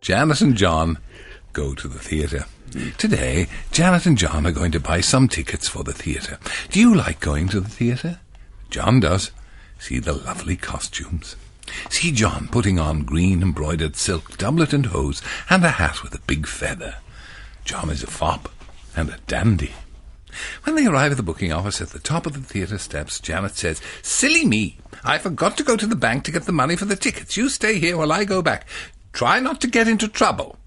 Janet and John go to the theatre. Today, Janet and John are going to buy some tickets for the theatre. Do you like going to the theatre? John does. See the lovely costumes. See John putting on green embroidered silk doublet and hose and a hat with a big feather. John is a fop and a dandy. When they arrive at the booking office at the top of the theatre steps, Janet says, "Silly me! I forgot to go to the bank to get the money for the tickets. You stay here while I go back. Try not to get into trouble."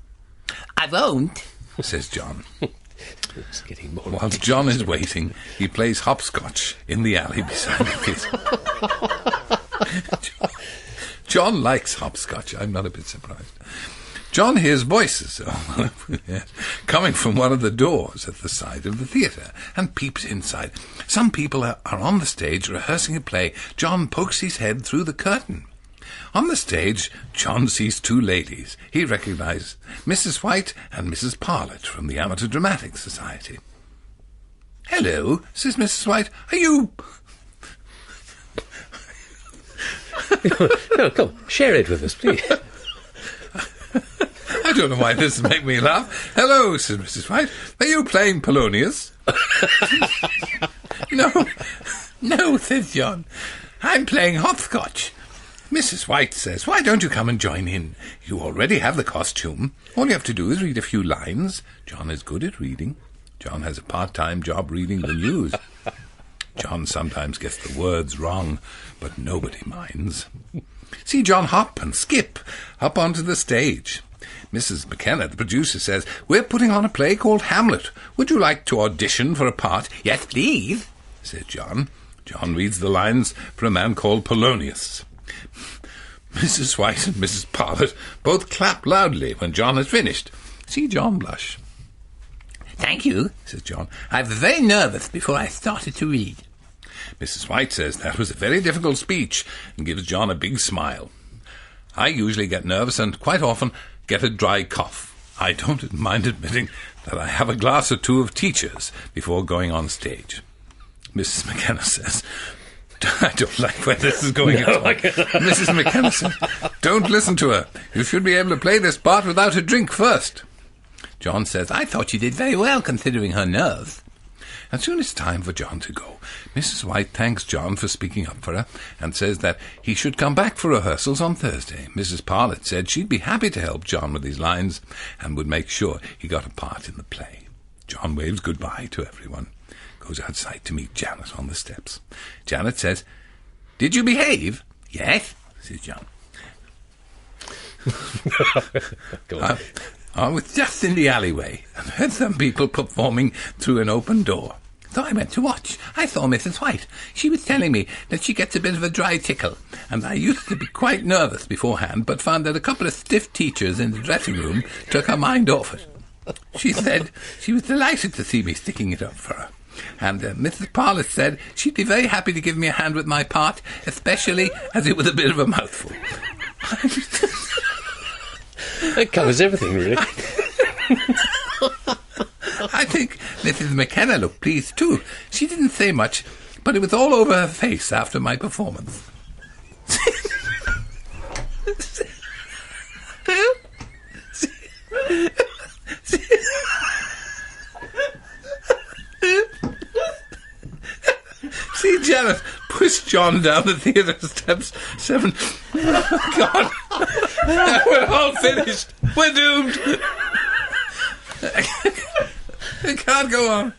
"I won't," says John. It's getting more While John is waiting, he plays hopscotch in the alley beside the theatre. John likes hopscotch. I'm not a bit surprised. John hears voices coming from one of the doors at the side of the theatre and peeps inside. Some people are on the stage rehearsing a play. John pokes his head through the curtain. On the stage, John sees two ladies. He recognises Mrs. White and Mrs. Parlett from the Amateur Dramatic Society. "Hello," says Mrs. White. "Are you..." No, come, share it with us, please. I don't know why this makes me laugh. "Hello," says Mrs. White. "Are you playing Polonius?" No, says John. "I'm playing hopscotch." Mrs. White says, "Why don't you come and join in? You already have the costume. All you have to do is read a few lines." John is good at reading. John has a part-time job reading the news. John sometimes gets the words wrong, but nobody minds. See John hop and skip up onto the stage. Mrs. McKenna, the producer, says, "We're putting on a play called Hamlet. Would you like to audition for a part?" "Yes, please," says John. John reads the lines for a man called Polonius. Mrs. White and Mrs. Parlett both clap loudly when John has finished. See John blush. "Thank you," says John. "I was very nervous before I started to read." Mrs. White says that was a very difficult speech and gives John a big smile. "I usually get nervous and quite often get a dry cough. I don't mind admitting that I have a glass or two of teachers before going on stage." Mrs. McKenna says, "I don't like where this is going at all." Mrs. McKenna says, "Don't listen to her. You should be able to play this part without a drink first." John says, "I thought you did very well considering her nerves." As soon as it's time for John to go, Mrs. White thanks John for speaking up for her and says that he should come back for rehearsals on Thursday. Mrs. Parlett said she'd be happy to help John with his lines and would make sure he got a part in the play. John waves goodbye to everyone, goes outside to meet Janet on the steps. Janet says, "Did you behave?" "Yes," says John. Go on. I was just in the alleyway and heard some people performing through an open door. So I went to watch. I saw Mrs. White. She was telling me that she gets a bit of a dry tickle, and I used to be quite nervous beforehand, but found that a couple of stiff teachers in the dressing room took her mind off it. She said she was delighted to see me sticking it up for her. And Mrs. Parlett said she'd be very happy to give me a hand with my part, especially as it was a bit of a mouthful." That covers everything, really. I think Mrs. McKenna looked pleased too. She didn't say much, but it was all over her face after my performance. See Janet push John down the theatre steps 7. Oh, God. We're all finished. We're doomed. It can't go on.